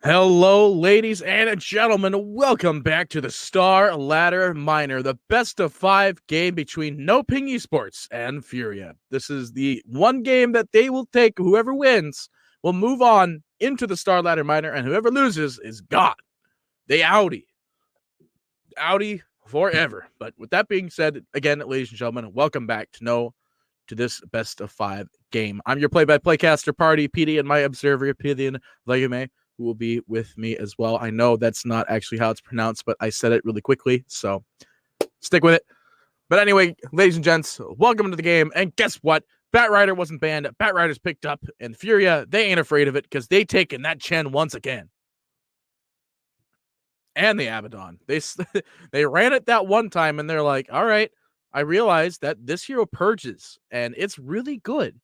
Hello, ladies and gentlemen. Welcome back to the StarLadder Minor, the best of 5 game between NoPing Esports and FURIA. This is the one game that they will take. Whoever wins will move on into the StarLadder Minor, and whoever loses is gone. They outie forever. But with that being said, again, ladies and gentlemen, welcome back to this best of 5 game. I'm your play-by-play caster, PartyPetee, and my observer opinion, Legume, who will be with me as well. I know that's not actually how it's pronounced, but I said it really quickly, so stick with it. But anyway, ladies and gents, welcome to the game. And guess what? Batrider wasn't banned. Batrider's picked up, and FURIA, they ain't afraid of it because they taken that Chen once again. And the Abaddon. They ran it that one time, and they're like, all right, I realized that this hero purges, and it's really good.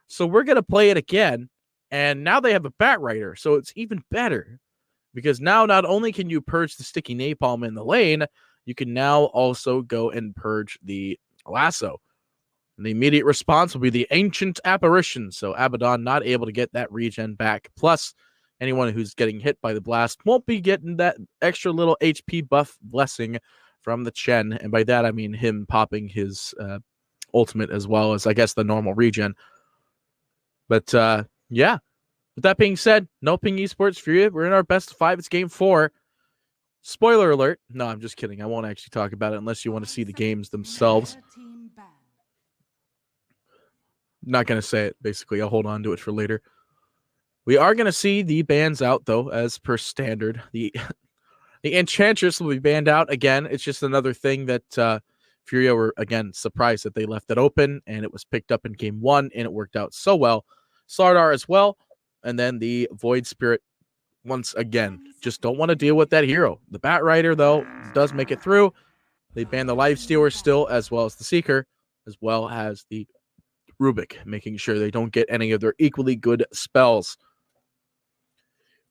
So we're going to play it again. And now they have a Batrider, so it's even better. Because now not only can you purge the sticky napalm in the lane, you can now also go and purge the lasso. And the immediate response will be the Ancient Apparition. So Abaddon not able to get that regen back. Plus, anyone who's getting hit by the blast won't be getting that extra little HP buff blessing from the Chen. And by that, I mean him popping his ultimate as well as, I guess, the normal regen. But, yeah. With that being said, NoPing Esports, FURIA, we're in our best of 5. It's game 4. Spoiler alert. No, I'm just kidding. I won't actually talk about it unless you want to see the games themselves. Not going to say it, basically. I'll hold on to it for later. We are going to see the bans out, though, as per standard. The Enchantress will be banned out again. It's just another thing that FURIA were, again, surprised that they left it open, and it was picked up in game 1, and it worked out so well. StarLadder as well. And then the Void Spirit, once again, just don't want to deal with that hero. The Batrider, though, does make it through. They ban the Lifestealer still, as well as the Seeker, as well as the Rubik, making sure they don't get any of their equally good spells.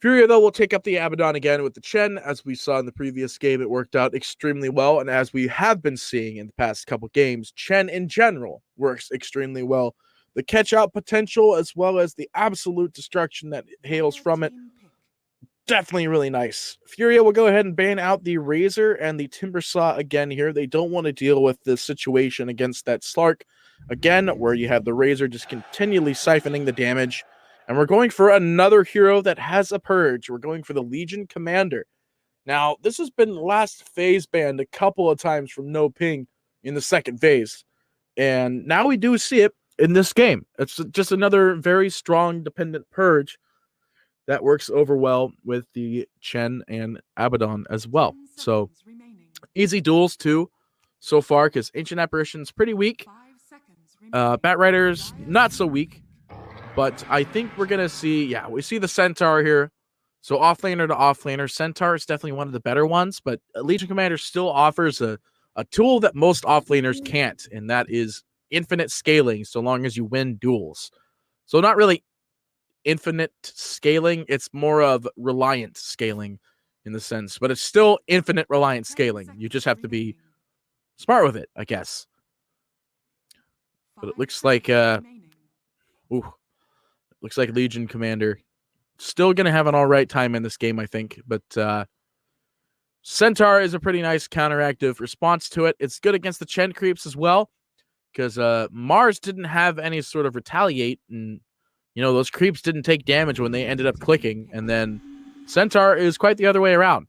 FURIA, though, will take up the Abaddon again with the Chen. As we saw in the previous game, it worked out extremely well. And as we have been seeing in the past couple games, Chen in general works extremely well. The catch-out potential, as well as the absolute destruction that hails from it, definitely really nice. FURIA will go ahead and ban out the Razor and the Timbersaw again here. They don't want to deal with the situation against that Slark again, where you have the Razor just continually siphoning the damage. And we're going for another hero that has a purge. We're going for the Legion Commander. Now, this has been last phase banned a couple of times from NoPing in the second phase. And now we do see it in this game. It's just another very strong dependent purge that works over well with the Chen and Abaddon as well. So easy duels too so far, because Ancient Apparition's pretty weak. Batrider's not so weak, but I think we're gonna see, we see the Centaur here. So offlaner to offlaner, Centaur is definitely one of the better ones, but Legion Commander still offers a tool that most offlaners can't, and that is infinite scaling so long as you win duels. So not really infinite scaling, it's more of reliant scaling in the sense, but it's still infinite reliant scaling. You just have to be smart with it, I guess. But it looks like looks like Legion Commander still gonna have an all right time in this game, I think. But Centaur is a pretty nice counteractive response to it. It's good against the Chen creeps as well, because Mars didn't have any sort of retaliate, and those creeps didn't take damage when they ended up clicking. And then Centaur is quite the other way around.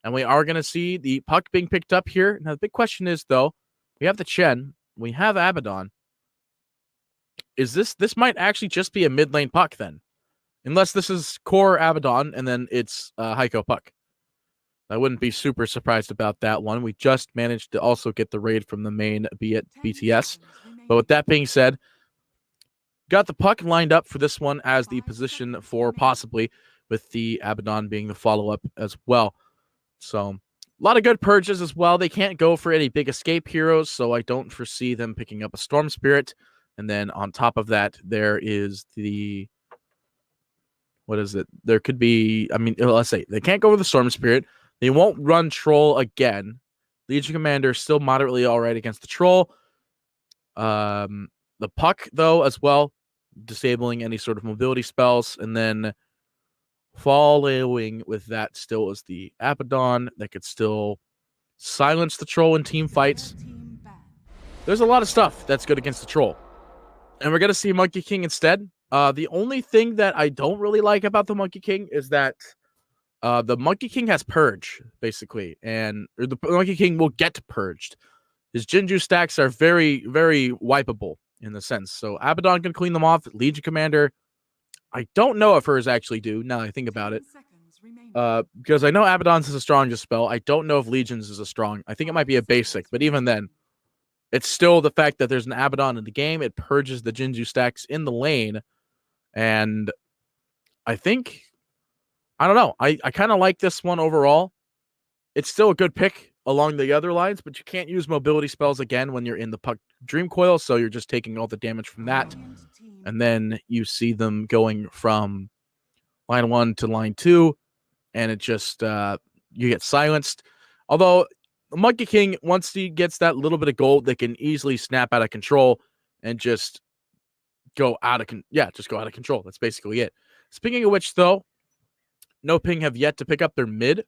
And we are going to see the puck being picked up here. Now, the big question is, though, we have the Chen, we have Abaddon. Is this might actually just be a mid lane puck then, unless this is core Abaddon and then it's Heiko puck. I wouldn't be super surprised about that one. We just managed to also get the raid from the main BTS. But with that being said, got the puck lined up for this one as the position for possibly, with the Abaddon being the follow-up as well. So a lot of good purges as well. They can't go for any big escape heroes, so I don't foresee them picking up a Storm Spirit. And then on top of that, there is the... what is it? There could be... let's say they can't go with the Storm Spirit. They won't run Troll again. Legion Commander is still moderately all right against the Troll. The puck, though, as well, disabling any sort of mobility spells. And then Following with that still is the Abaddon that could still silence the troll in team fights. There's a lot of stuff that's good against the troll. And we're going to see Monkey King instead. The only thing that I don't really like about the Monkey King is that the Monkey King has Purge, basically. And the Monkey King will get purged. His Jinju stacks are very, very wipeable in the sense. So Abaddon can clean them off. Legion Commander, I don't know if hers actually do, now that I think about it. Because I know Abaddon's is a strong spell. I don't know if Legion's is a strong. I think it might be a basic, but even then, it's still the fact that there's an Abaddon in the game. It purges the Jinju stacks in the lane. And I think, I don't know. I kind of like this one overall. It's still a good pick along the other lines, but you can't use mobility spells again when you're in the Puck Dream Coil, so you're just taking all the damage from that. And then you see them going from line 1 to line 2, and it just, you get silenced. Although, Monkey King, once he gets that little bit of gold, they can easily snap out of control and just go out of control. That's basically it. Speaking of which, though, NoPing have yet to pick up their mid.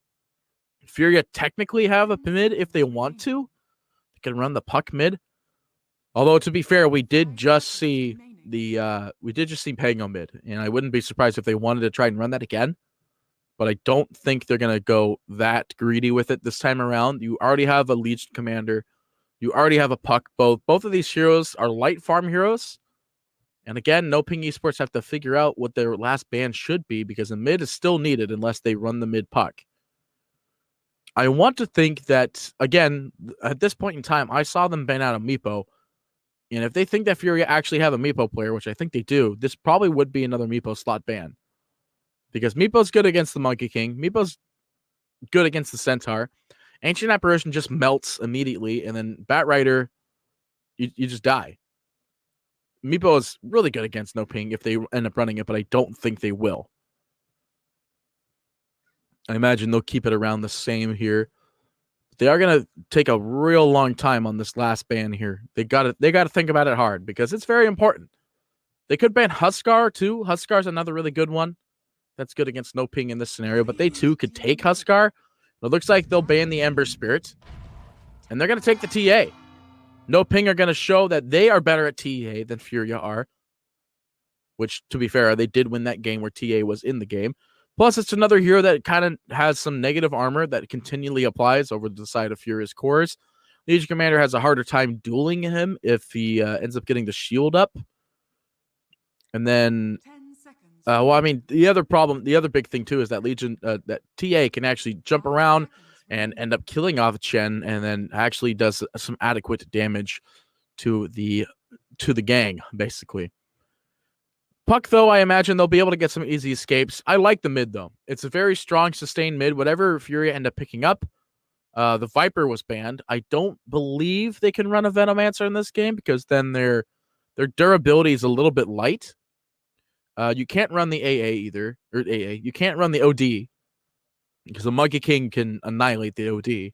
FURIA technically have a mid if they want to. They can run the puck mid. Although, to be fair, we did just see Pango mid, and I wouldn't be surprised if they wanted to try and run that again. But I don't think they're going to go that greedy with it this time around. You already have a Legion Commander. You already have a puck. Both of these heroes are light farm heroes. And again, NoPing Esports have to figure out what their last ban should be, because the mid is still needed unless they run the mid puck. I want to think that, again, at this point in time, I saw them ban out a Meepo. And if they think that FURIA actually have a Meepo player, which I think they do, this probably would be another Meepo slot ban. Because Meepo's good against the Monkey King. Meepo's good against the Centaur. Ancient Apparition just melts immediately, and then Bat Rider, you just die. Meepo is really good against NoPing if they end up running it, but I don't think they will. I imagine they'll keep it around the same here. They are going to take a real long time on this last ban here. They got to think about it hard, because it's very important. They could ban Huskar too. Huskar's another really good one. That's good against NoPing in this scenario, but they too could take Huskar. It looks like they'll ban the Ember Spirit, and they're going to take the TA. NoPing are going to show that they are better at TA than FURIA are, which, to be fair, they did win that game where TA was in the game. Plus, it's another hero that kind of has some negative armor that continually applies over the side of FURIA's cores. Legion Commander has a harder time dueling him if he ends up getting the shield up. And then, the other big thing too is that Legion, that TA can actually jump around and end up killing off Chen, and then actually does some adequate damage to the gang, basically. Puck, though, I imagine they'll be able to get some easy escapes. I like the mid, though. It's a very strong, sustained mid. Whatever FURIA end up picking up, the Viper was banned. I don't believe they can run a Venomancer in this game, because then their durability is a little bit light. You can't run the AA either, or AA. You can't run the OD, because the Monkey King can annihilate the OD,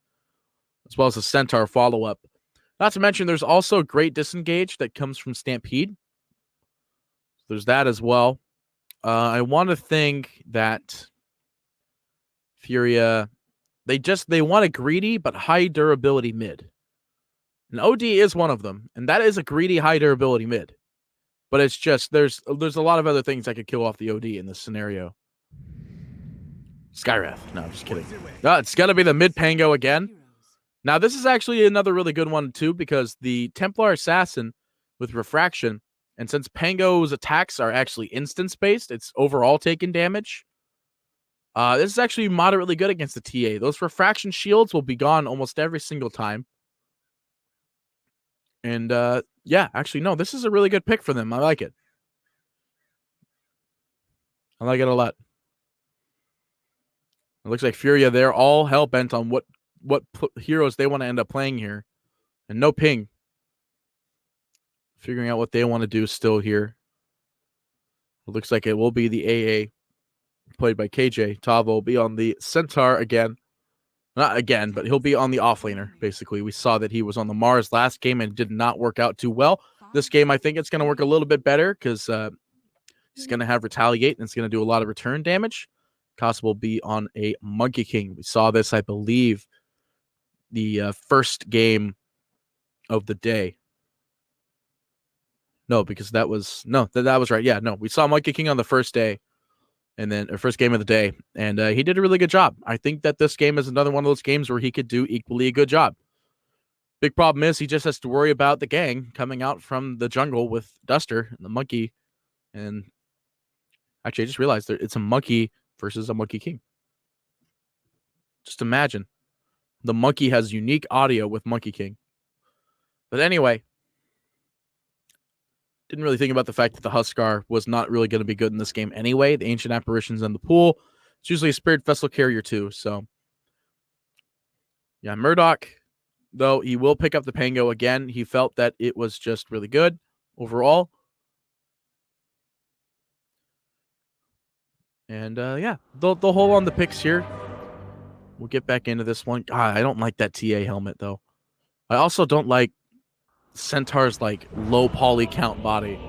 as well as the Centaur follow-up. Not to mention, there's also great disengage that comes from Stampede. There's that as well. I want to think that FURIA, they want a greedy but high durability mid. And OD is one of them, and that is a greedy high durability mid. But it's just there's a lot of other things that could kill off the OD in this scenario. Skywrath. No, I'm just kidding. No, it's got to be the mid Pango again. Now, this is actually another really good one, too, because the Templar Assassin with Refraction, and since Pango's attacks are actually instance-based, it's overall taking damage. This is actually moderately good against the TA. Those Refraction shields will be gone almost every single time. And, yeah, actually, no, this is a really good pick for them. I like it. I like it a lot. It looks like FURIA, they're all hell-bent on what heroes they want to end up playing here. And NoPing figuring out what they want to do still here. It looks like it will be the AA played by KJ. Tavo will be on the Centaur again. Not again, but he'll be on the offlaner, basically. We saw that he was on the Mars last game and did not work out too well. This game, I think it's going to work a little bit better, because he's going to have Retaliate, and it's going to do a lot of return damage. Koss will be on a Monkey King. We saw this, I believe, the first game of the day. No, because that was that was right. Yeah, no, we saw Monkey King on the first day, and then first game of the day, and he did a really good job. I think that this game is another one of those games where he could do equally a good job. Big problem is he just has to worry about the gang coming out from the jungle with Duster and the monkey. And actually, I just realized that it's a monkey versus a Monkey King. Just imagine. The monkey has unique audio with Monkey King. But anyway, didn't really think about the fact that the Huskar was not really going to be good in this game anyway. The Ancient Apparitions in the pool. It's usually a Spirit Vessel carrier too. So, yeah, Murdoch, though, he will pick up the Pango again. He felt that it was just really good overall. And, yeah, they'll hold on the picks here. We'll get back into this one. God, I don't like that TA helmet, though. I also don't like Centaur's, like, low poly count body.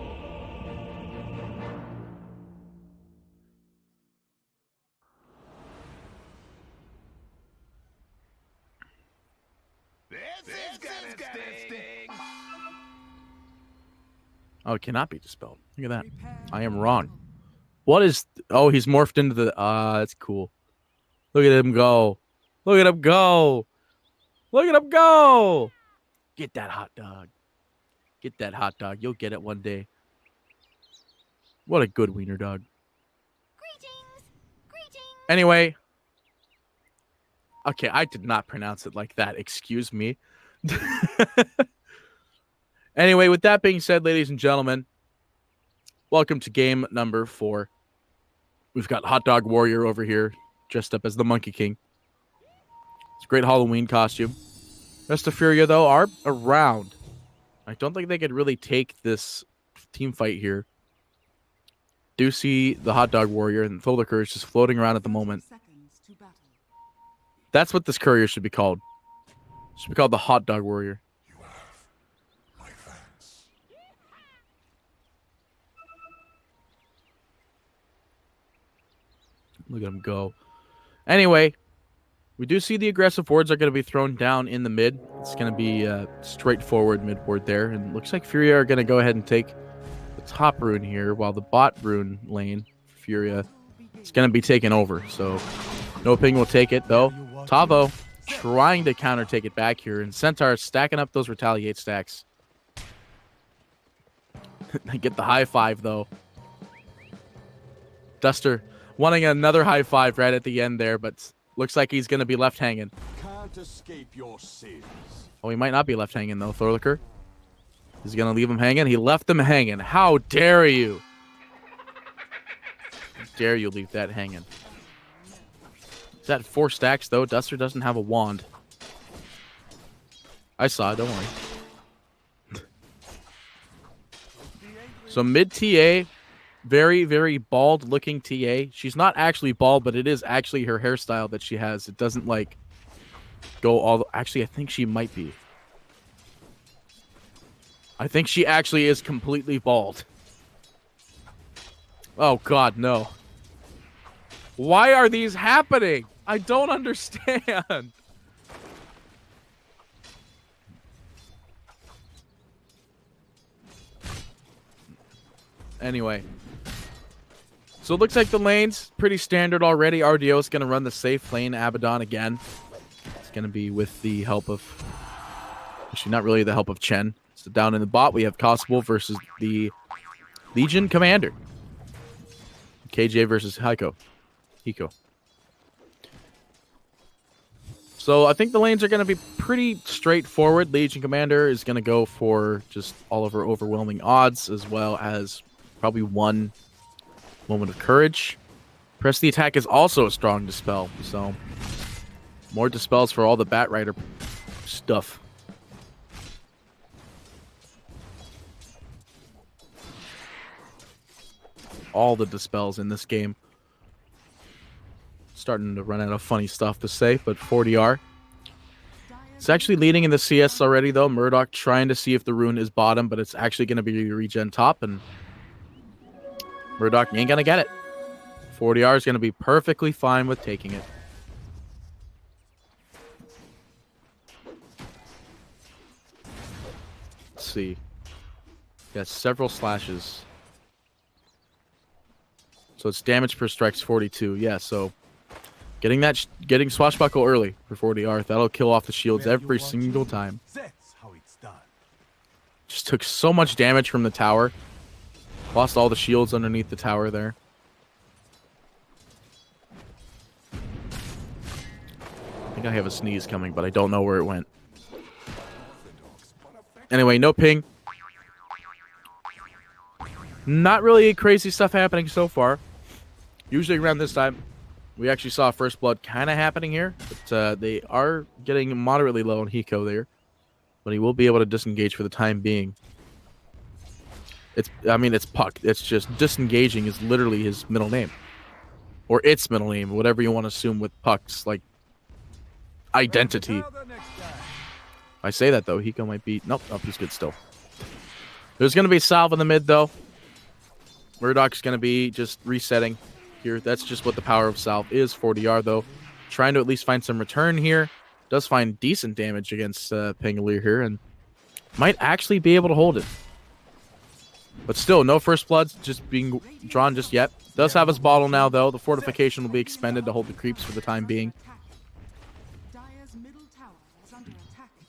Oh, it cannot be dispelled. Look at that. I am wrong. What is... Oh, he's morphed into the... that's cool. Look at him go. Look at him go. Look at him go. Get that hot dog. Get that hot dog. You'll get it one day. What a good wiener dog. Greetings. Greetings. Anyway. Okay, I did not pronounce it like that. Excuse me. Anyway, with that being said, ladies and gentlemen, welcome to game number 4. We've got Hot Dog Warrior over here, dressed up as the Monkey King. It's a great Halloween costume. Rest of FURIA, though, are around. I don't think they could really take this team fight here. Do see the Hot Dog Warrior and Tholiker is just floating around at the moment. That's what this courier should be called. It should be called the Hot Dog Warrior. Look at him go. Anyway, we do see the aggressive wards are going to be thrown down in the mid. It's going to be straightforward mid ward there. And it looks like FURIA are going to go ahead and take the top rune here, while the bot rune lane, FURIA, is going to be taken over. So NoPing will take it, though. Tavo trying to counter take it back here. And Centaur stacking up those retaliate stacks. Get the high five, though. Duster wanting another high five right at the end there, but looks like he's going to be left hanging. Can't escape your sins. Oh, he might not be left hanging, though, Thorliker. He's going to leave him hanging. He left him hanging. How dare you? How dare you leave that hanging? Is that 4 stacks, though? Duster doesn't have a wand. I saw it, don't worry. So mid-TA... Very, very bald-looking TA. She's not actually bald, but it is actually her hairstyle that she has. It doesn't, like, go all the... Actually, I think she might be. I think she actually is completely bald. Oh, God, no. Why are these happening? I don't understand. Anyway. So it looks like the lane's pretty standard already. RDO is going to run the safe lane. Abaddon again. It's going to be with the help of... Actually, not really the help of Chen. So down in the bot, we have Kossable versus the Legion Commander. KJ versus Hiko. So I think the lanes are going to be pretty straightforward. Legion Commander is going to go for just all of her overwhelming odds, as well as probably one Moment of Courage. Press the attack is also a strong dispel, so more dispels for all the Bat Rider stuff. All the dispels in this game. Starting to run out of funny stuff to say, but 40R. It's actually leading in the CS already, though. Murdoch trying to see if the rune is bottom, but it's actually going to be regen top, and Murdoch ain't going to get it. 40R is going to be perfectly fine with taking it. Let's see. Got several slashes. So it's damage per strike's 42. Yeah, so getting swashbuckle early for 40R. That'll kill off the shields every single time. That's how it's done. Just took so much damage from the tower. Lost all the shields underneath the tower there. I think I have a sneeze coming, but I don't know where it went. Anyway, NoPing. Not really crazy stuff happening so far. Usually around this time, we actually saw first blood kind of happening here. But they are getting moderately low on Hiko there. But he will be able to disengage for the time being. It's Puck. It's just disengaging is literally his middle name. Or its middle name, whatever you want to assume with Puck's, like, identity. I say that, though. Hiko might be... Nope, he's good still. There's going to be salve in the mid, though. Murdoch's going to be just resetting here. That's just what the power of salve is. 40R, though. Trying to at least find some return here. Does find decent damage against Pangolier here, and might actually be able to hold it. But still, no first bloods just being drawn just yet. Does have his bottle now, though. The fortification will be expended to hold the creeps for the time being.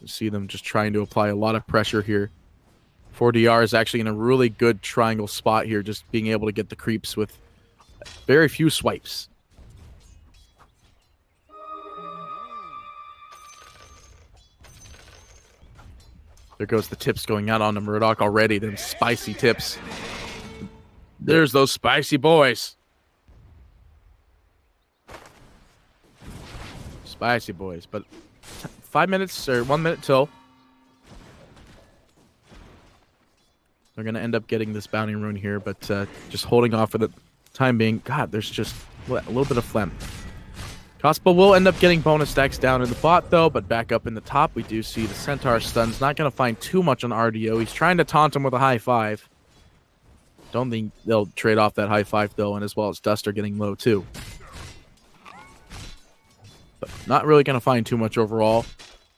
You see them just trying to apply a lot of pressure here. 4DR is actually in a really good triangle spot here, just being able to get the creeps with very few swipes. There goes the tips going out on the Murdoch already. Them spicy tips. There's those spicy boys. Spicy boys. But 5 minutes or 1 minute till. They're going to end up getting this bounty rune here, but just holding off for the time being. God, there's just a little bit of phlegm. Cospa will end up getting bonus stacks down in the bot, though, but back up in the top, we do see the Centaur stun's not going to find too much on RDO. He's trying to taunt him with a high five. Don't think they'll trade off that high five, though, and as well as Duster getting low, too. But not really going to find too much overall.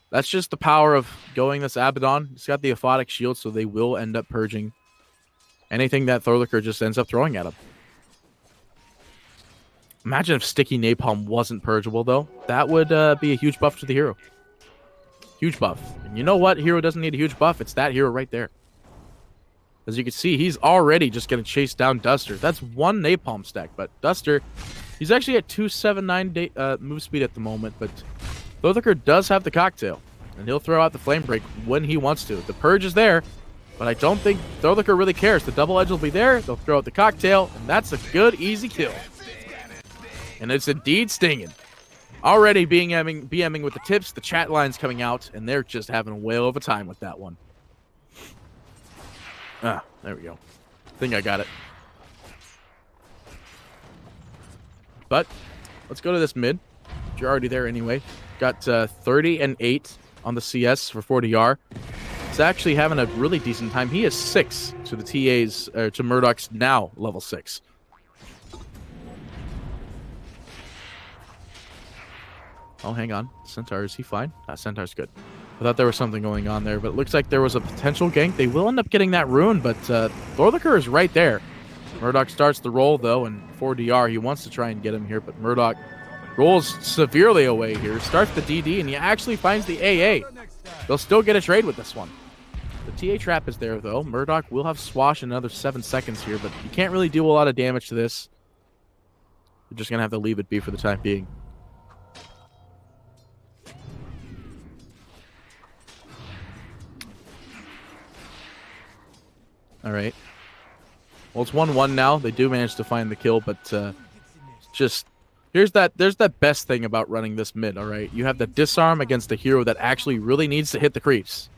That's just the power of going this Abaddon. He's got the Aphotic Shield, so they will end up purging anything that Thorlicker just ends up throwing at him. Imagine if Sticky Napalm wasn't purgeable, though. That would be a huge buff to the hero. Huge buff. And you know what hero doesn't need a huge buff? It's that hero right there. As you can see, he's already just going to chase down Duster. That's one Napalm stack, but Duster, he's actually at 279 move speed at the moment, but Thorlicker does have the cocktail, and he'll throw out the Flame Break when he wants to. The Purge is there, but I don't think Thorlicker really cares. The Double Edge will be there, they'll throw out the cocktail, and that's a good, easy kill. And it's indeed stinging. Already BMing with the tips, the chat lines coming out, and they're just having a whale of a time with that one. Ah, there we go. I think I got it. But let's go to this mid. You're already there anyway. Got 30 and 8 on the CS for 40R. He's actually having a really decent time. He is 6 to the TA's, to Murdoch's now level 6. Oh, hang on. Centaur, is he fine? Centaur's good. I thought there was something going on there, but it looks like there was a potential gank. They will end up getting that rune, but Thorlicker is right there. Murdoch starts the roll, though, and 4DR, he wants to try and get him here, but Murdoch rolls severely away here. Starts the DD, and he actually finds the AA. They'll still get a trade with this one. The TA trap is there, though. Murdoch will have Swash in another 7 seconds here, but you can't really do a lot of damage to this. You're just going to have to leave it be for the time being. All right. Well, it's 1-1 now. They do manage to find the kill, but just there's that best thing about running this mid, all right? You have the disarm against a hero that actually really needs to hit the creeps.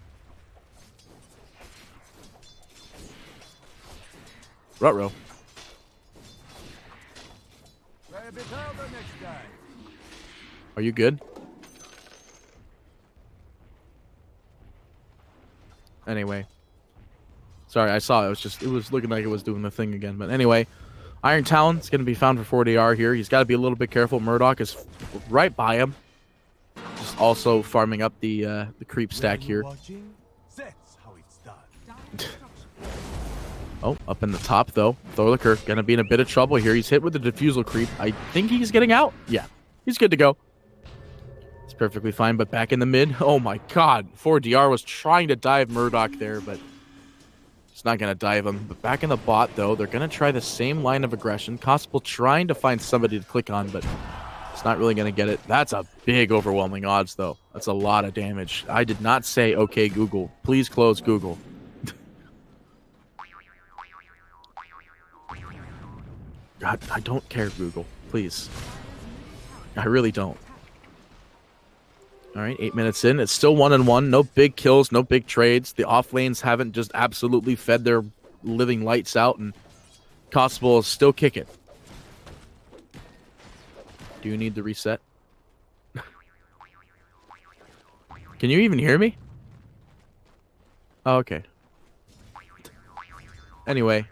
Ruh-roh. Are you good? Anyway. Sorry, I saw it. It was looking like it was doing the thing again. But anyway, Iron Talon's going to be found for 40R here. He's got to be a little bit careful. Murdoch is right by him. Just also farming up the creep stack here. Oh, up in the top, though. Thorlicker going to be in a bit of trouble here. He's hit with the defusal creep. I think he's getting out. Yeah, he's good to go. It's perfectly fine, but back in the mid. Oh, my God. 4DR was trying to dive Murdoch there, but it's not going to dive him. But back in the bot, though, they're going to try the same line of aggression. Constable trying to find somebody to click on, but it's not really going to get it. That's a big overwhelming odds, though. That's a lot of damage. I did not say, okay, Google. Please close Google. God, I don't care, Google. Please. I really don't. All right, 8 minutes in. It's still 1-1. No big kills, no big trades. The off lanes haven't just absolutely fed their living lights out, and Constable is still kicking. Do you need the reset? Can you even hear me? Oh, okay. Anyway.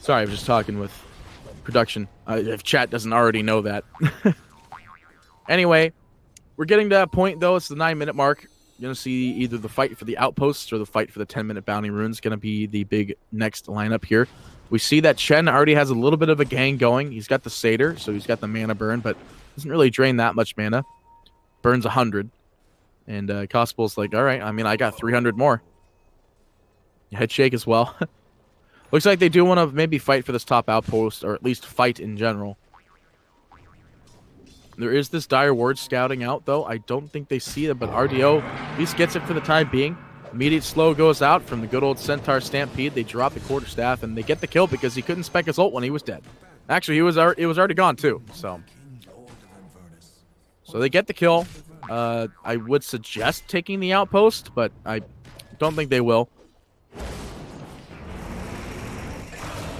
Sorry, I was just talking with production. If chat doesn't already know that. Anyway, we're getting to that point, though. It's the 9-minute mark. You're going to see either the fight for the outposts or the fight for the 10-minute bounty runes going to be the big next lineup here. We see that Chen already has a little bit of a gang going. He's got the Satyr, so he's got the mana burn, but doesn't really drain that much mana. Burns 100. And Cospel's like, all right, I mean, I got 300 more. Head shake as well. Looks like they do want to maybe fight for this top outpost, or at least fight in general. There is this dire ward scouting out, though. I don't think they see it, but RDO at least gets it for the time being. Immediate slow goes out from the good old Centaur Stampede. They drop the quarterstaff, and they get the kill because he couldn't spec his ult when he was dead. Actually, it was already gone, too. So they get the kill. I would suggest taking the outpost, but I don't think they will.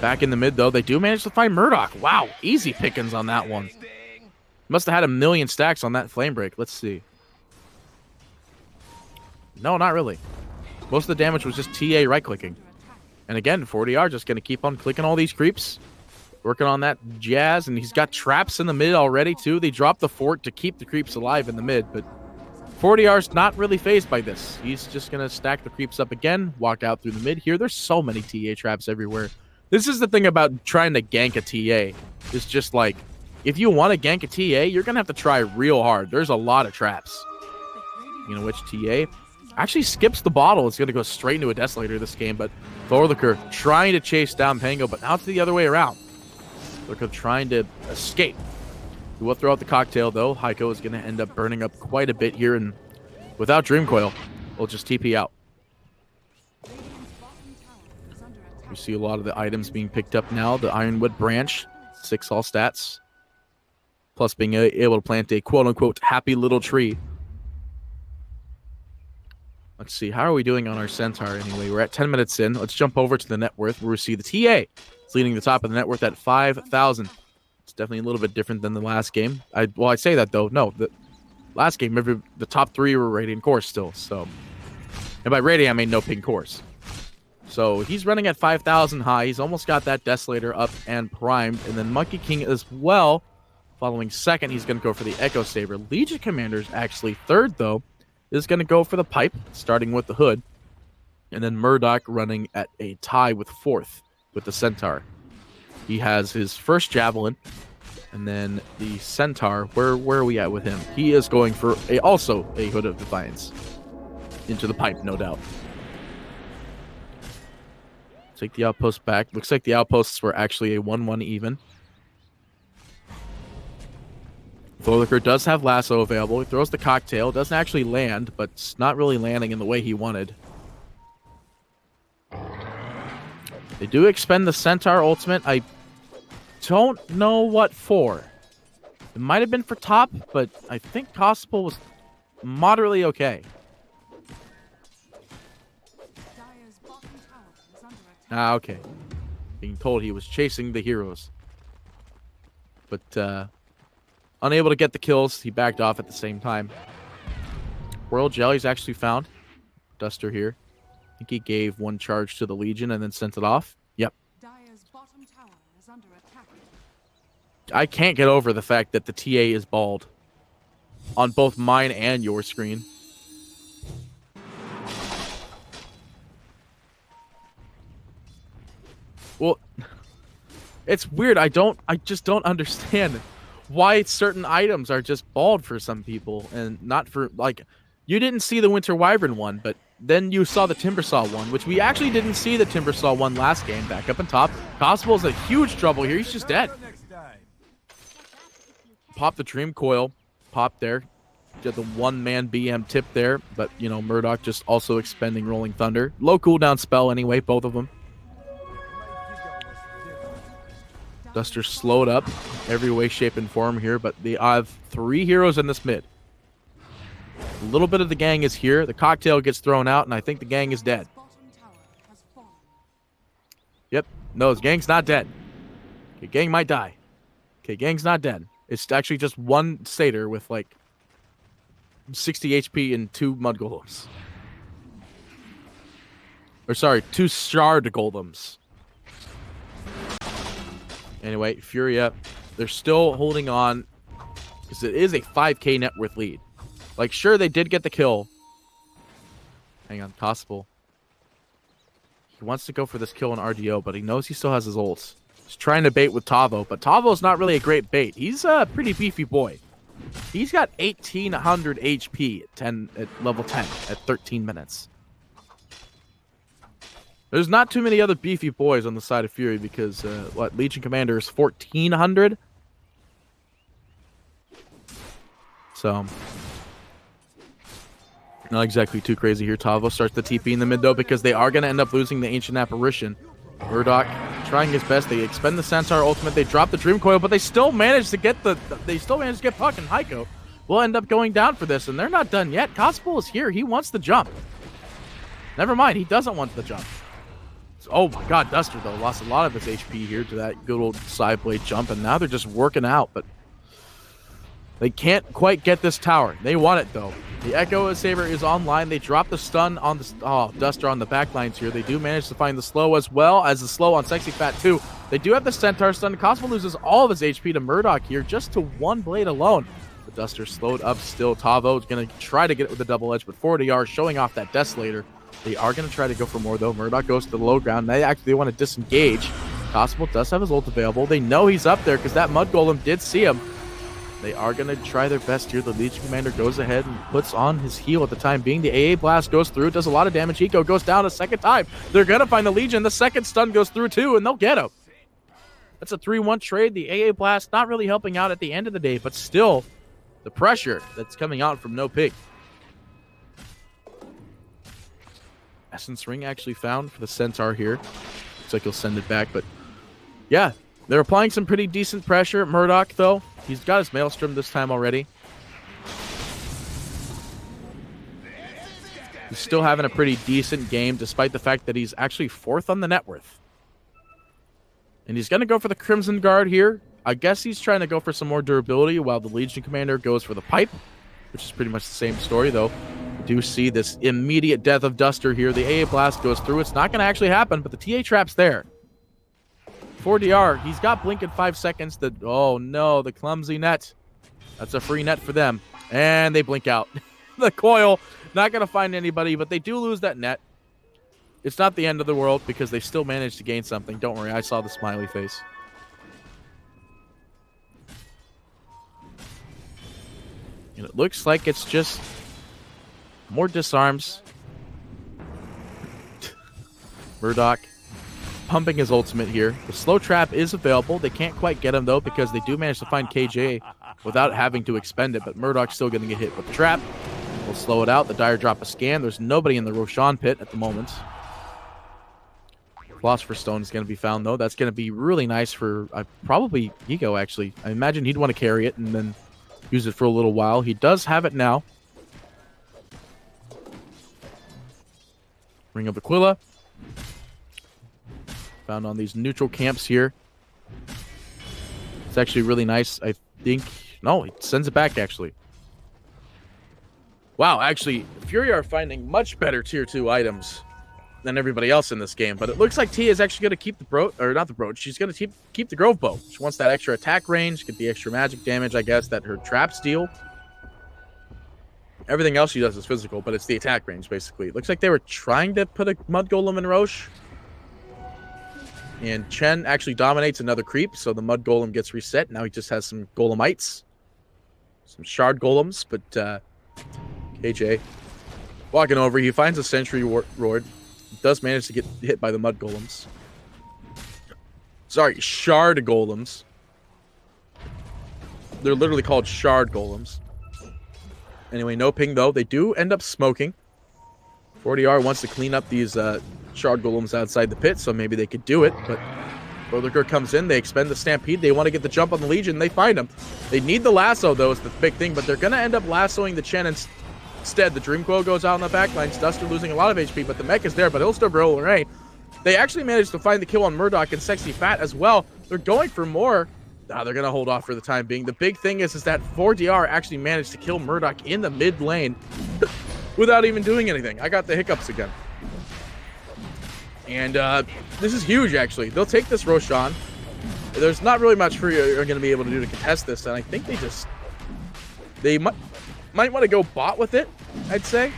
Back in the mid, though, they do manage to find Murdoch. Wow, easy pickings on that one. Must have had 1 million stacks on that flame break. Let's see. No, not really. Most of the damage was just TA right-clicking. And again, 40R just going to keep on clicking all these creeps. Working on that jazz, and he's got traps in the mid already, too. They dropped the fort to keep the creeps alive in the mid, but 40R's not really phased by this. He's just going to stack the creeps up again, walk out through the mid here. There's so many TA traps everywhere. This is the thing about trying to gank a TA. It's just like, if you want to gank a TA, you're going to have to try real hard. There's a lot of traps. You know which TA actually skips the bottle. It's going to go straight into a Desolator this game, but Thorlicker trying to chase down Pango, but now it's the other way around. Thorlicker trying to escape. He will throw out the cocktail, though. Heiko is going to end up burning up quite a bit here, and without Dream Coil, we'll just TP out. We see a lot of the items being picked up now. The Ironwood branch, 6 all stats. Plus being able to plant a quote-unquote happy little tree. Let's see. How are we doing on our Centaur anyway? We're at 10 minutes in. Let's jump over to the net worth where we see the TA. It's leading the top of the net worth at 5,000. It's definitely a little bit different than the last game. I say that, though. No, the last game, the top 3 were Radiant Course still. So, and by Radiant, I mean NoPing Course. So he's running at 5,000 high. He's almost got that Desolator up and primed. And then Monkey King as well. Following second, he's going to go for the Echo Saber. Legion Commander's actually third, though, is going to go for the pipe, starting with the Hood. And then Murdoch running at a tie with fourth with the Centaur. He has his first Javelin. And then the Centaur, where are we at with him? He is going for also a Hood of Defiance. Into the pipe, no doubt. Take the outpost back. Looks like the outposts were actually a 1-1 even. Thorlicker does have Lasso available. He throws the cocktail. Doesn't actually land, but it's not really landing in the way he wanted. They do expend the Centaur ultimate. I don't know what for. It might have been for top, but I think Cospel was moderately okay. Okay. Being told he was chasing the heroes. But, unable to get the kills, he backed off at the same time. Royal Jelly's actually found. Duster here. I think he gave one charge to the Legion and then sent it off. Yep. I can't get over the fact that the TA is bald on both mine and your screen. Well, it's weird. I just don't understand why certain items are just bald for some people and not for, like, you didn't see the Winter Wyvern one, but then you saw the Timbersaw one, which we actually didn't see the Timbersaw one last game. Back up on top. Constable in huge trouble here. He's just dead. Pop the Dream Coil. Pop there. Get the one-man BM tip there, but, you know, Murdoch just also expending Rolling Thunder. Low cooldown spell anyway, both of them. Duster slowed up every way, shape, and form here, but they have 3 heroes in this mid. A little bit of the gang is here. The cocktail gets thrown out, and I think the gang is dead. Yep. No, the gang's not dead. Okay, gang might die. Okay, gang's not dead. It's actually just one satyr with, like, 60 HP and 2 mud golems. Or, sorry, 2 shard golems. Anyway, FURIA, they're still holding on because it is a 5k net worth lead. Like, sure, they did get the kill. Hang on, possible. He wants to go for this kill in RDO, but he knows he still has his ults. He's trying to bait with Tavo, but Tavo's not really a great bait. He's a pretty beefy boy. He's got 1800 HP at level 10 at 13 minutes. There's not too many other beefy boys on the side of Fury because, Legion Commander is 1400? So, not exactly too crazy here. Tavo starts the TP in the mid, though, because they are going to end up losing the Ancient Apparition. Murdoch trying his best. They expend the Centaur ultimate. They drop the Dream Coil, but they still manage to get Puck, and Heiko will end up going down for this, and they're not done yet. Constable is here. He wants the jump. Never mind. He doesn't want the jump. Oh my god, Duster, though, lost a lot of his HP here to that good old side blade jump, and now they're just working out, but they can't quite get this tower. They want it, though. The Echo Saber is online. They drop the stun on the Duster on the backlines here. They do manage to find the slow as well as the slow on Sexy Fat too. They do have the Centaur stun. Cosmo loses all of his HP to Murdoch here just to 1 blade alone. The Duster slowed up still. Tavo is going to try to get it with the double edge, but 40R showing off that Desolator. They are going to try to go for more, though. Murdoch goes to the low ground. They actually want to disengage. Cosmo does have his ult available. They know he's up there because that Mud Golem did see him. They are going to try their best here. The Legion Commander goes ahead and puts on his heal at the time being. The AA Blast goes through, does a lot of damage. Eco goes down a second time. They're going to find the Legion. The second stun goes through, too, and they'll get him. That's a 3-1 trade. The AA Blast not really helping out at the end of the day, but still the pressure that's coming out from NoPing. Essence Ring actually found for the Centaur here. Looks like he'll send it back, but yeah, they're applying some pretty decent pressure. Murdoch, though, he's got his Maelstrom this time already. He's still having a pretty decent game, despite the fact that he's actually 4th on the net worth. And he's going to go for the Crimson Guard here. I guess he's trying to go for some more durability, while the Legion Commander goes for the Pipe, which is pretty much the same story, though. Do see this immediate death of Duster here. The AA Blast goes through. It's not going to actually happen, but the TA Trap's there. 4DR, he's got Blink in 5 seconds. Oh no, the clumsy net. That's a free net for them. And they blink out. The coil, not going to find anybody, but they do lose that net. It's not the end of the world because they still managed to gain something. Don't worry, I saw the smiley face. And it looks like it's just more disarms. Murdoch pumping his ultimate here. The slow trap is available. They can't quite get him, though, because they do manage to find KJ without having to expend it. But Murdoch's still going to get hit with the trap. We'll slow it out. The Dire drop a scan. There's nobody in the Roshan pit at the moment. Philosopher's Stone is going to be found, though. That's going to be really nice for probably Ego, actually. I imagine he'd want to carry it and then use it for a little while. He does have it now. Ring of Aquila. Found on these neutral camps here. It's actually really nice. I think... No, he sends it back, actually. Wow, actually, FURIA are finding much better Tier 2 items than everybody else in this game. But it looks like T is actually going to keep the brooch, or not the brooch. She's going to keep the Grove Bow. She wants that extra attack range, get the extra magic damage, I guess, that her traps deal. Everything else she does is physical, but it's the attack range, basically. It looks like they were trying to put a Mud Golem in Roche. And Chen actually dominates another creep, so the Mud Golem gets reset. Now he just has some Golemites. Some Shard Golems, but KJ walking over. He finds a Sentry Ward. Does manage to get hit by the Mud Golems. Sorry, Shard Golems. They're literally called Shard Golems. Anyway, NoPing, though. They do end up smoking. 40R wants to clean up these Shard Golems outside the pit, so maybe they could do it. But Thorliker comes in. They expend the Stampede. They want to get the jump on the Legion. They find him. They need the lasso, though, is the big thing. But they're going to end up lassoing the Chen instead. The Dreamcoil goes out on the backlines. Duster losing a lot of HP, but the mech is there. But he'll still roll away. They actually managed to find the kill on Murdoch and Sexy Fat as well. They're going for more. They're going to hold off for the time being. The big thing is that 4DR actually managed to kill Murdoch in the mid lane without even doing anything. I got the hiccups again. And this is huge, actually. They'll take this Roshan. There's not really much FURIA are going to be able to do to contest this, and I think they might want to go bot with it, I'd say.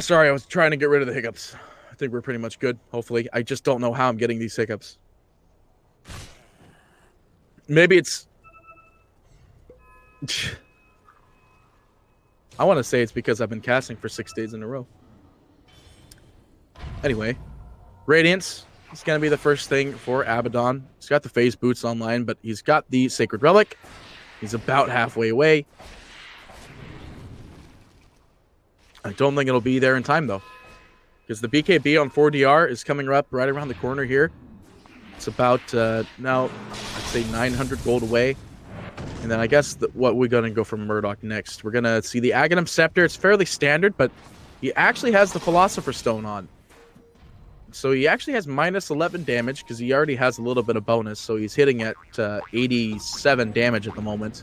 Sorry, I was trying to get rid of the hiccups. I think we're pretty much good, hopefully. I just don't know how I'm getting these hiccups. Maybe it's... I want to say it's because I've been casting for 6 days in a row. Anyway, Radiance is going to be the first thing for Abaddon. He's got the phase boots online, but he's got the Sacred Relic. He's about halfway away. I don't think it'll be there in time, though, because the BKB on 4DR is coming up right around the corner here. It's about, now, I'd say 900 gold away. And then I guess what we're going to go from Murdoch next. We're going to see the Aghanim Scepter. It's fairly standard, but he actually has the Philosopher's Stone on. So he actually has minus 11 damage because he already has a little bit of bonus. So he's hitting at 87 damage at the moment.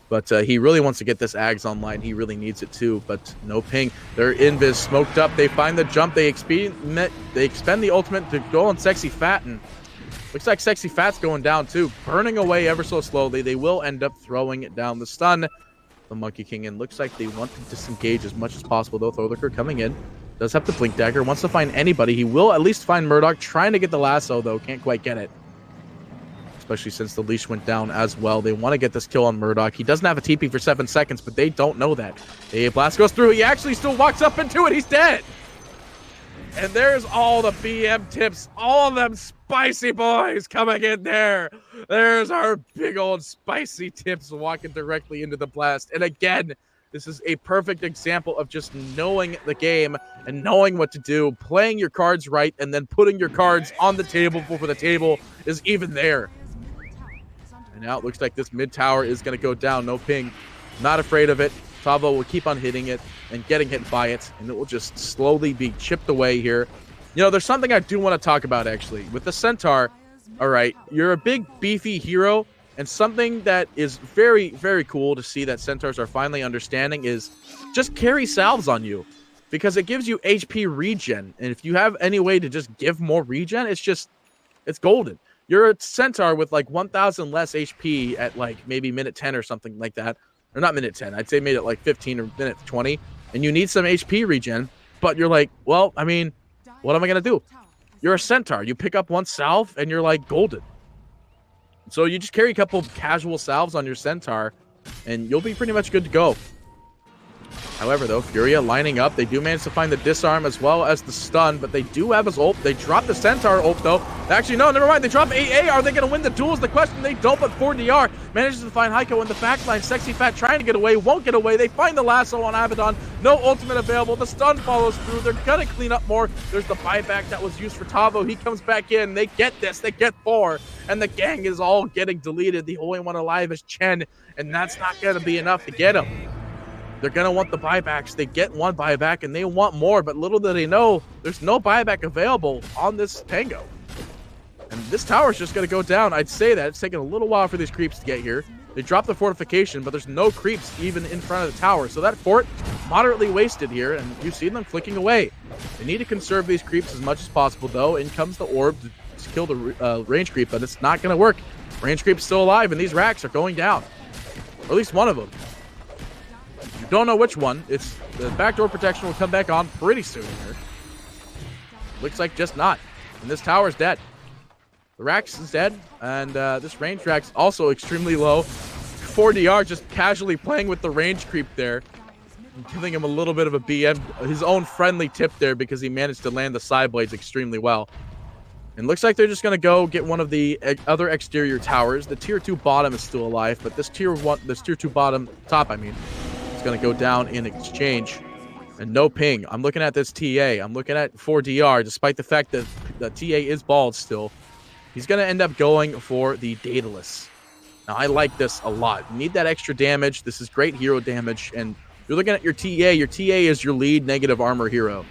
But he really wants to get this Ags online. He really needs it too. But NoPing. They're invis smoked up. They find the jump. They expend the ultimate to go on Sexy Fat. And looks like Sexy Fat's going down too. Burning away ever so slowly. They will end up throwing it down the stun. The Monkey King in. Looks like they want to disengage as much as possible though. Thorliker coming in. Does have the Blink Dagger. Wants to find anybody. He will at least find Murdoch. Trying to get the lasso though. Can't quite get it. Especially since the leash went down as well. They want to get this kill on Murdoch. He doesn't have a TP for 7 seconds, but they don't know that. The blast goes through. He actually still walks up into it. He's dead. And there's all the BM tips. All of them spicy boys coming in there. There's our big old spicy tips walking directly into the blast. And again, this is a perfect example of just knowing the game and knowing what to do, playing your cards right, and then putting your cards on the table before the table is even there. And now it looks like this mid tower is going to go down. NoPing, not afraid of it. Tavo will keep on hitting it and getting hit by it, and it will just slowly be chipped away here. You know, there's something I do want to talk about, actually. With the Centaur, all right, you're a big, beefy hero, and something that is very, very cool to see that Centaurs are finally understanding is just carry salves on you, because it gives you HP regen, and if you have any way to just give more regen, it's golden. You're a Centaur with like 1,000 less HP at like maybe minute 10 or something like that. Or not minute 10. I'd say made it like 15 or minute 20. And you need some HP regen. But you're like, well, I mean, what am I going to do? You're a Centaur. You pick up one salve and you're like golden. So you just carry a couple of casual salves on your Centaur and you'll be pretty much good to go. However, though, FURIA lining up. They do manage to find the disarm as well as the stun, but they do have his ult. They drop the Centaur ult, though. Actually, no, never mind. They drop AA. Are they going to win the duel is the question. They don't, but 4DR manages to find Heiko in the backline. Sexy Fat trying to get away, won't get away. They find the lasso on Abaddon. No ultimate available. The stun follows through. They're going to clean up more. There's the buyback that was used for Tavo. He comes back in. They get this. They get 4, and the gang is all getting deleted. The only one alive is Chen, and that's not going to be enough to get him. They're going to want the buybacks. They get one buyback, and they want more, but little do they know, there's no buyback available on this Tango. And this tower is just going to go down. I'd say that. It's taking a little while for these creeps to get here. They dropped the fortification, but there's no creeps even in front of the tower. So that fort, moderately wasted here, and you see them flicking away. They need to conserve these creeps as much as possible, though. In comes the orb to kill the range creep, but it's not going to work. Range creep's still alive, and these racks are going down. Or at least one of them. You don't know which one. It's the backdoor protection will come back on pretty soon here. Looks like just not. And this tower's dead. The Rax is dead, and this range Rax also extremely low. 4DR just casually playing with the range creep there, and giving him a little bit of a BM, his own friendly tip there, because he managed to land the side blades extremely well. And looks like they're just going to go get one of the other exterior towers. The tier 2 bottom is still alive, but this tier 2 bottom top, I mean, is going to go down in exchange. And NoPing. I'm looking at this TA. I'm looking at 4DR, despite the fact that the TA is bald still. He's going to end up going for the Daedalus. Now, I like this a lot. You need that extra damage. This is great hero damage. And you're looking at your TA. Your TA is your lead negative armor hero.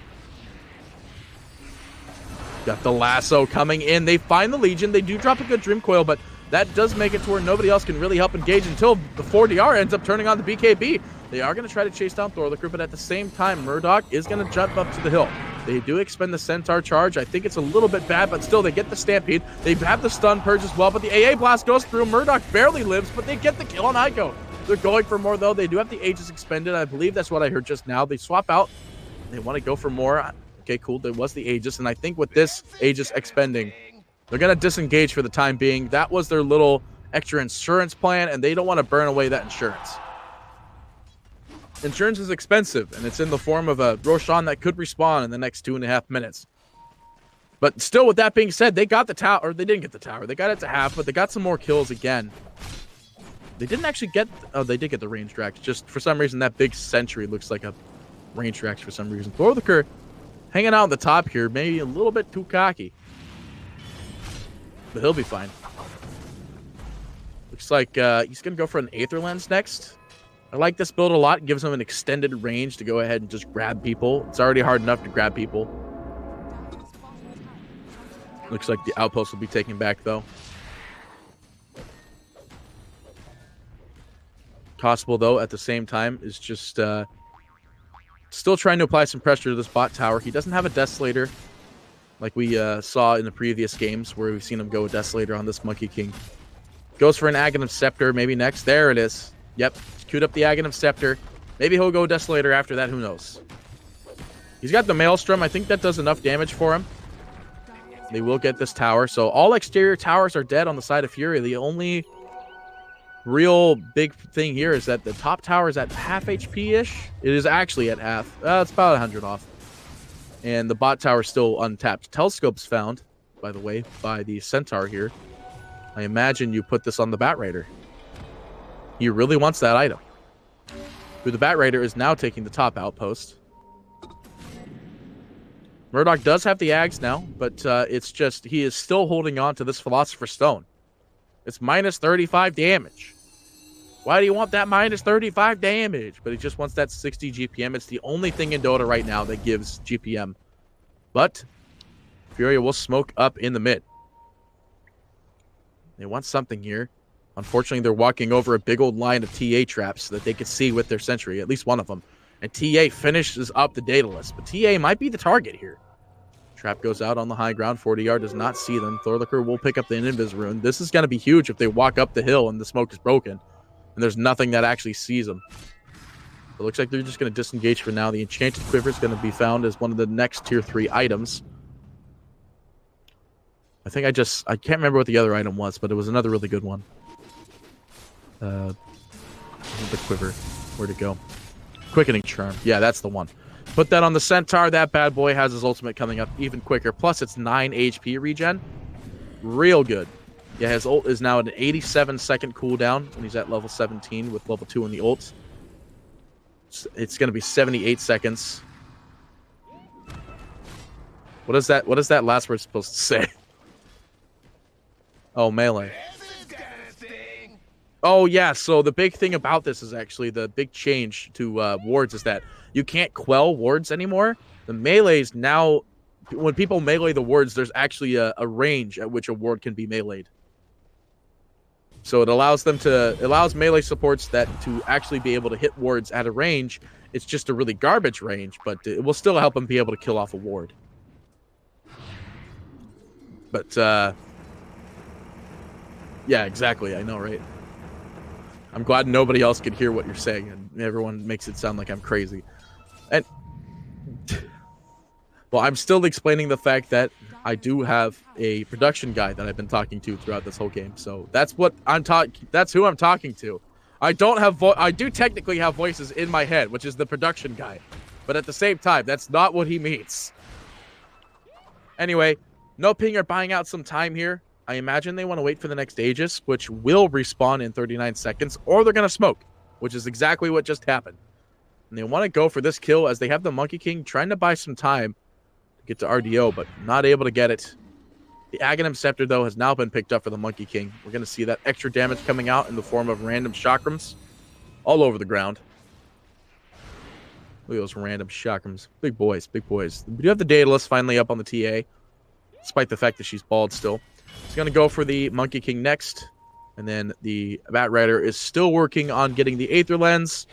Got the lasso coming in. They find the Legion. They do drop a good Dream Coil, but that does make it to where nobody else can really help engage until the 4DR ends up turning on the BKB. They are going to try to chase down Thorlicker, but at the same time, Murdoch is going to jump up to the hill. They do expend the Centaur charge. I think it's a little bit bad, but still, they get the Stampede. They have the Stun Purge as well, but the AA Blast goes through. Murdoch barely lives, but they get the kill on Ico. They're going for more, though. They do have the Aegis expended. I believe that's what I heard just now. They swap out. They want to go for more. Okay, cool. There was the Aegis, and I think with this Aegis expending, they're going to disengage for the time being. That was their little extra insurance plan, and they don't want to burn away that insurance. Insurance is expensive, and it's in the form of a Roshan that could respawn in the next 2.5 minutes. But still, with that being said, they got the tower. Or they didn't get the tower. They got it to half, but they got some more kills again. They didn't actually get... Oh, they did get the range Drax. Just for some reason, that big sentry looks like a range Drax for some reason. Thorlicker hanging out on the top here, maybe a little bit too cocky. But he'll be fine. Looks like he's going to go for an Aether Lens next. I like this build a lot. It gives him an extended range to go ahead and just grab people. It's already hard enough to grab people. Looks like the outpost will be taken back, though. Possible, though, at the same time, is just still trying to apply some pressure to this bot tower. He doesn't have a Desolator like we saw in the previous games where we've seen him go with Desolator on this Monkey King. Goes for an Aghanim Scepter maybe next. There it is. Yep, queued up the Aghanim Scepter. Maybe he'll go Desolator after that. Who knows? He's got the Maelstrom. I think that does enough damage for him. They will get this tower. So all exterior towers are dead on the side of Furia. The only real big thing here is that the top tower is at half HP-ish. It is actually at half. It's about 100 off. And the bot tower is still untapped. Telescope's found, by the way, by the Centaur here. I imagine you put this on the Bat Raider. He really wants that item. The Bat Raider is now taking the top outpost. Murdoch does have the Ags now, but it's just he is still holding on to this Philosopher's Stone. It's minus 35 damage. Why do you want that minus 35 damage? But he just wants that 60 GPM. It's the only thing in Dota right now that gives GPM. But Furia will smoke up in the mid. They want something here. Unfortunately, they're walking over a big old line of TA traps that they could see with their sentry, at least one of them. And TA finishes up the Daedalus. But TA might be the target here. Trap goes out on the high ground. 40R does not see them. Thorlicker will pick up the Invis Rune. This is going to be huge if they walk up the hill and the smoke is broken. And there's nothing that actually sees them. It looks like they're just going to disengage for now. The Enchanted Quiver is going to be found as one of the next tier 3 items. I think I can't remember what the other item was, but it was another really good one. The Quiver. Where'd it go? Quickening Charm. Yeah, that's the one. Put that on the Centaur. That bad boy has his ultimate coming up even quicker. Plus, it's 9 HP regen. Real good. Yeah, his ult is now at an 87-second cooldown when he's at level 17 with level 2 in the ult. It's going to be 78 seconds. What is that last word supposed to say? Oh, melee. Oh, yeah, so the big thing about this is actually the big change to wards is that you can't quell wards anymore. The melees now, when people melee the wards, there's actually a range at which a ward can be meleeed. So it allows melee supports that to actually be able to hit wards at a range. It's just a really garbage range, but it will still help them be able to kill off a ward. But yeah, exactly. I know, right? I'm glad nobody else could hear what you're saying, and everyone makes it sound like I'm crazy. And well, I'm still explaining the fact that I do have a production guy that I've been talking to throughout this whole game. So that's what I'm talking. That's who I'm talking to. I don't have I do technically have voices in my head, which is the production guy, but at the same time, that's not what he means. Anyway, NoPing are buying out some time here. I imagine they want to wait for the next Aegis, which will respawn in 39 seconds, or they're going to smoke, which is exactly what just happened. And they want to go for this kill as they have the Monkey King trying to buy some time to get to RDO, but not able to get it. The Aghanim Scepter, though, has now been picked up for the Monkey King. We're going to see that extra damage coming out in the form of random chakrams all over the ground. Look at those random chakrams. Big boys, big boys. We do have the Daedalus finally up on the TA, despite the fact that she's bald still. He's going to go for the Monkey King next. And then the Bat Rider is still working on getting the Aether Lens.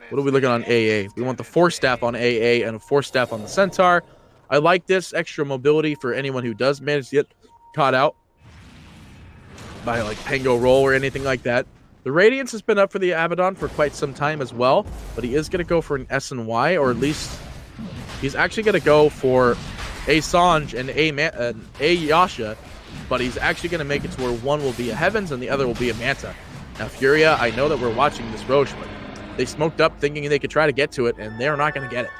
What are we looking on AA? We want the Force Staff on AA and a Force Staff on the Centaur. I like this extra mobility for anyone who does manage to get caught out by like Pango Roll or anything like that. The Radiance has been up for the Abaddon for quite some time as well, but he is going to go for an S and Y, or at least he's actually going to go for a Sanj and a Yasha, but he's actually going to make it to where one will be a Heavens and the other will be a Manta. Now, Furia, I know that we're watching this Roche, but they smoked up thinking they could try to get to it, and they're not going to get it.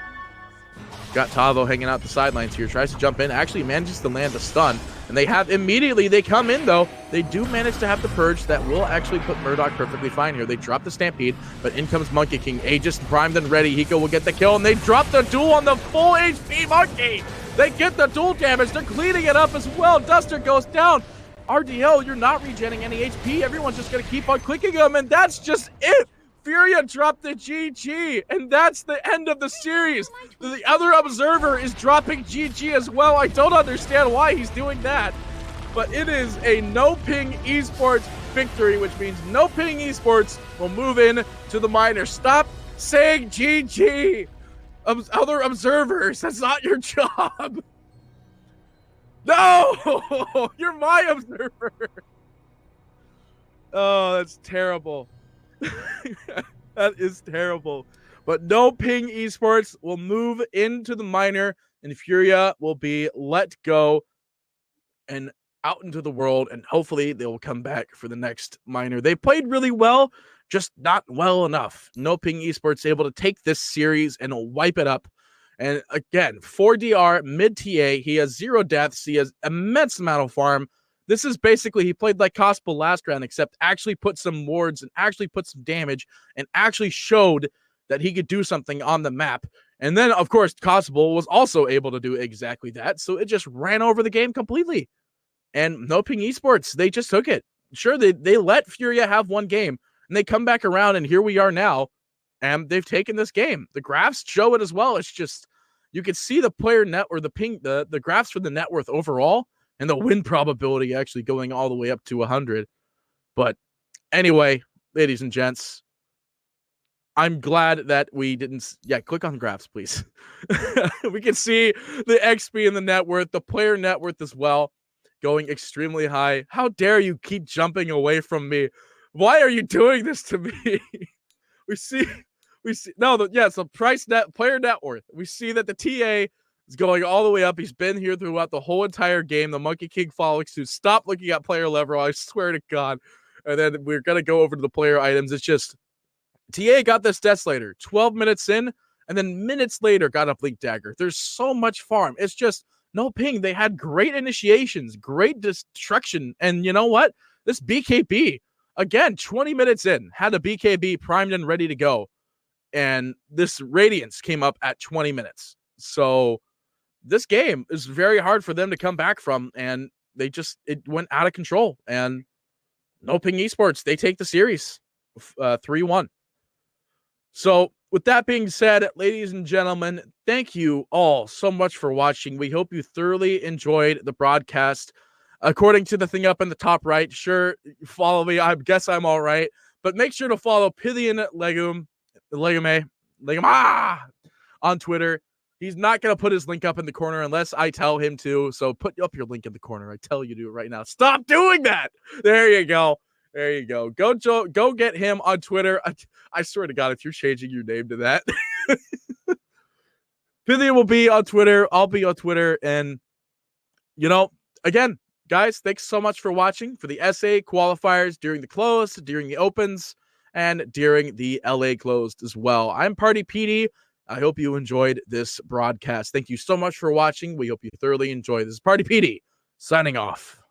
Got Tavo hanging out the sidelines here, tries to jump in, actually manages to land a stun, and they come in though. They do manage to have the Purge that will actually put Murdoch perfectly fine here. They drop the Stampede, but in comes Monkey King, Aegis primed and ready. Hiko will get the kill, and they drop the duel on the full HP Monkey. They get the duel damage, they're cleaning it up as well. Duster goes down. RDO, you're not regenerating any HP. Everyone's just gonna keep on clicking them, and that's just it. Furia dropped the GG, and that's the end of the series. The other observer is dropping GG as well. I don't understand why he's doing that, but it is a NoPing Esports victory, which means NoPing Esports will move in to the minor. Stop saying GG. Other observers, that's not your job. No, you're my observer. Oh, that's terrible. That is terrible. But NoPing Esports will move into the minor, and Furia will be let go and out into the world, and hopefully they will come back for the next minor. They played really well, just not well enough. NoPing Esports able to take this series and wipe it up. And again, 4DR mid-TA, he has 0 deaths, he has immense amount of farm. This is basically, he played like Gospel last round, except actually put some wards and actually put some damage and actually showed that he could do something on the map. And then, of course, Gospel was also able to do exactly that. So it just ran over the game completely. And NoPing Esports, they just took it. Sure, they let Furia have one game, and they come back around, and here we are now, and they've taken this game. The graphs show it as well. It's just, you can see the player net or the graphs for the net worth overall, and the win probability actually going all the way up to 100. But anyway, ladies and gents, I'm glad that we didn't... Yeah, click on the graphs, please. We can see the XP and the net worth, the player net worth as well, going extremely high. How dare you keep jumping away from me? Why are you doing this to me? So player net worth. We see that the TA is going all the way up. He's been here throughout the whole entire game. The Monkey King following suit. Stop looking at player level, I swear to God. And then we're going to go over to the player items. It's just, TA got this Desolator 12 minutes in, and then minutes later got a Blink Dagger. There's so much farm. It's just NoPing. They had great initiations, great destruction. And you know what? This BKB, again, 20 minutes in, had a BKB primed and ready to go. And this Radiance came up at 20 minutes. So this game is very hard for them to come back from, and it went out of control. And NoPing Esports, they take the series 3-1. So with that being said, ladies and gentlemen, thank you all so much for watching. We hope you thoroughly enjoyed the broadcast. according to the thing up in the top right. Sure, follow me. I guess I'm all right. But make sure to follow Pythian Legume on Twitter. He's not going to put his link up in the corner unless I tell him to. So put up your link in the corner. I tell you to do it right now. Stop doing that. There you go. There you go. Go get him on Twitter. I swear to God, if you're changing your name to that, Pythian will be on Twitter. I'll be on Twitter. And, again, guys, thanks so much for watching for the SA qualifiers during the close, during the opens, and during the LA closed as well. I'm PartyPetee. I hope you enjoyed this broadcast. Thank you so much for watching. We hope you thoroughly enjoyed this. PartyPetee signing off.